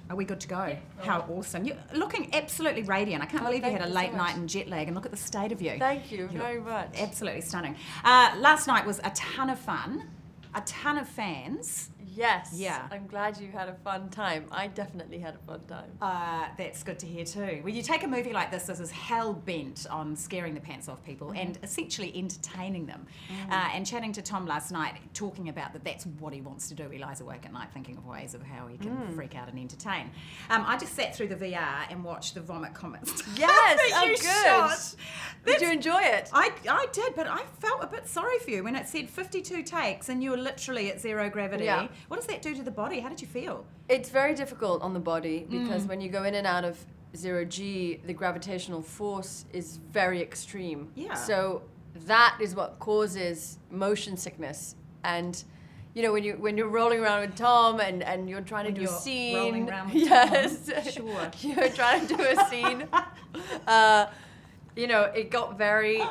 Are we good to go? How awesome. You're looking absolutely radiant. I can't believe you had a late night and jet lag, and look at the state of you. Thank you very much. Absolutely stunning. Last night was a ton of fun, a ton of fans. Yes. Yeah. I'm glad you had a fun time. I definitely had a fun time. That's good to hear too. When you take a movie like this is hell-bent on scaring the pants off people and essentially entertaining them. And chatting to Tom last night, talking about that's what he wants to do. He lies awake at night thinking of ways of how he can freak out and entertain. I just sat through the VR and watched the vomit comments. Yes, that you shot. Did you enjoy it? I did, but I felt a bit sorry for you when it said 52 takes and you were literally at zero gravity. Yeah. What does that do to the body? How did you feel? It's very difficult on the body because when you go in and out of 0G, the gravitational force is very extreme. Yeah. So that is what causes motion sickness. And you know, when you're rolling around with Tom and you're trying to do a scene, rolling around with Tom, sure, you're trying to do a scene. You know, it got very,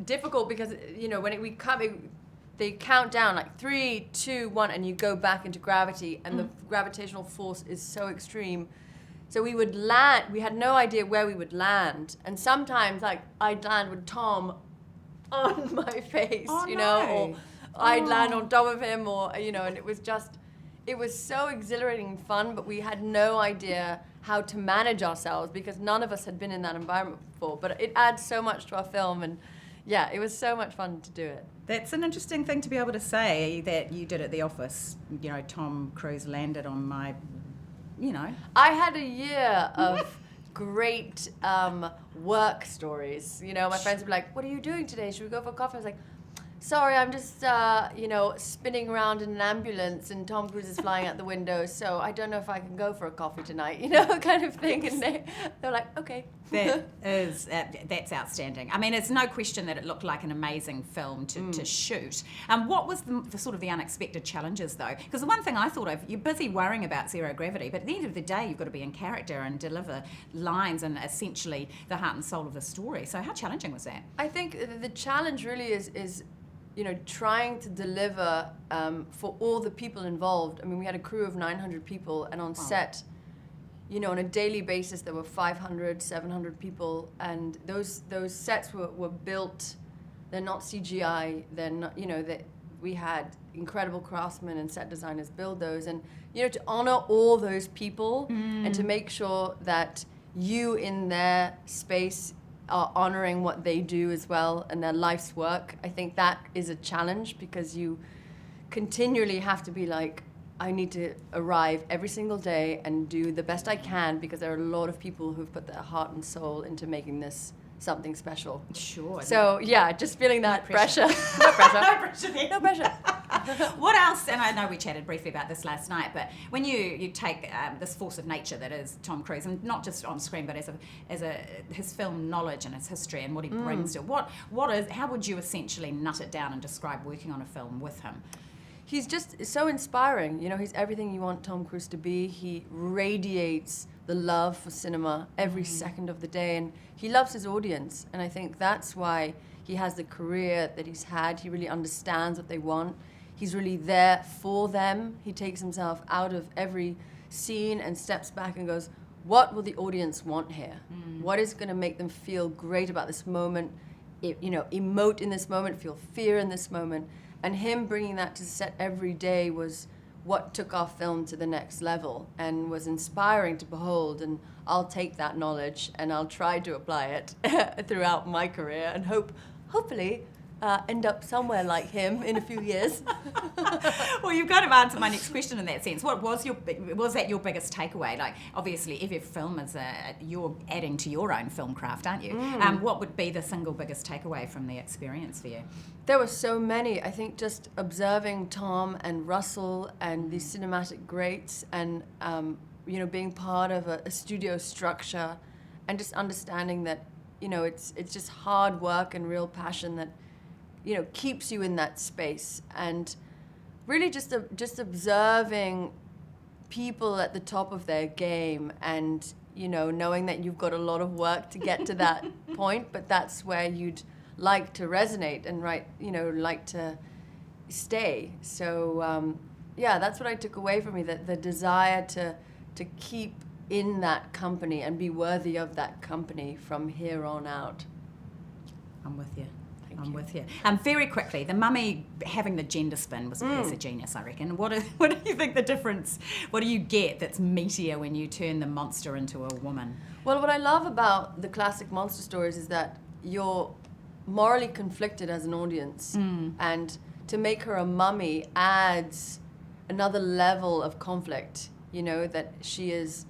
difficult because when we come. They count down like 3, 2, 1, and you go back into gravity, and the gravitational force is so extreme. So we would land. We had no idea where we would land, and sometimes like I'd land with Tom on my face, or I'd land on top of him, or and it was so exhilarating and fun, but we had no idea how to manage ourselves because none of us had been in that environment before. But it adds so much to our film, and yeah, it was so much fun to do it. That's an interesting thing to be able to say that you did at the office. Tom Cruise landed on my, I had a year of great work stories. My friends would be like, "What are you doing today? Should we go for coffee?" I was like, "Sorry, I'm just, spinning around in an ambulance and Tom Cruise is flying out the window, so I don't know if I can go for a coffee tonight," kind of thing. And they're like, "Okay." That's outstanding. I mean, it's no question that it looked like an amazing film to shoot. What was the sort of the unexpected challenges, though? Because the one thing I thought of, you're busy worrying about zero gravity, but at the end of the day, you've got to be in character and deliver lines and essentially the heart and soul of the story. So how challenging was that? I think the challenge really is trying to deliver for all the people involved. I mean, we had a crew of 900 people, and on set, on a daily basis, there were 500, 700 people, and those sets were built. They're not CGI. They're not, that we had incredible craftsmen and set designers build those, and to honor all those people and to make sure that you in their space are honoring what they do as well and their life's work. I think that is a challenge because you continually have to be like, I need to arrive every single day and do the best I can because there are a lot of people who've put their heart and soul into making this something special. Sure. So yeah, just feeling that pressure. No pressure. No pressure there. No pressure. What else, and I know we chatted briefly about this last night, but when you take this force of nature that is Tom Cruise, and not just on screen, but as his film knowledge and his history and what he brings to it, how would you essentially nut it down and describe working on a film with him? He's just so inspiring. He's everything you want Tom Cruise to be. He radiates the love for cinema every second of the day, and he loves his audience, and I think that's why he has the career that he's had. He really understands what they want. He's really there for them. He takes himself out of every scene and steps back and goes, what will the audience want here? What is going to make them feel great about this moment, emote in this moment, feel fear in this moment? And him bringing that to set every day was what took our film to the next level and was inspiring to behold. And I'll take that knowledge and I'll try to apply it throughout my career and hopefully end up somewhere like him in a few years. Well, you've kind of answered my next question in that sense. What was that your biggest takeaway? Like, obviously, every film is you're adding to your own film craft, aren't you? What would be the single biggest takeaway from the experience for you? There were so many. I think just observing Tom and Russell and these cinematic greats and, being part of a studio structure and just understanding that, it's just hard work and real passion that, keeps you in that space. And really just observing people at the top of their game and, knowing that you've got a lot of work to get to that point, but that's where you'd like to resonate and like to stay. So, that's what I took away from me, that the desire to to keep in that company and be worthy of that company from here on out. I'm with you. Thank I'm you. with you. Very quickly, the mummy having the gender spin was a piece of genius, I reckon. What do you think the difference, what do you get that's meatier when you turn the monster into a woman? Well, what I love about the classic monster stories is that you're morally conflicted as an audience. And to make her a mummy adds another level of conflict, you know, that she is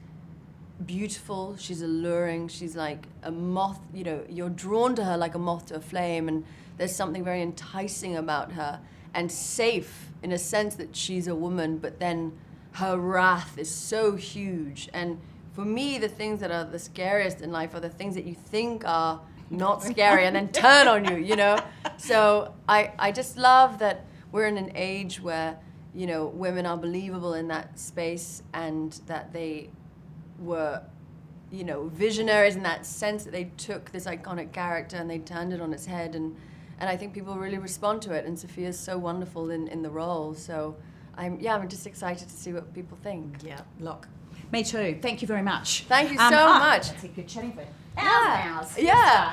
beautiful, she's alluring, she's like a moth, you know, you're drawn to her like a moth to a flame, and there's something very enticing about her, and safe in a sense that she's a woman, but then her wrath is so huge. And for me, the things that are the scariest in life are the things that you think are not scary and then turn on you, you know? So I just love that we're in an age where, you know, women are believable in that space, and that they were, you know, visionaries in that sense, that they took this iconic character and they turned it on its head, and I think people really respond to it, and Sophia's so wonderful in the role. So I'm just excited to see what people think. Yeah, look, me too. Thank you very much. Thank you so much. That's a good chatting for Yeah. Yeah.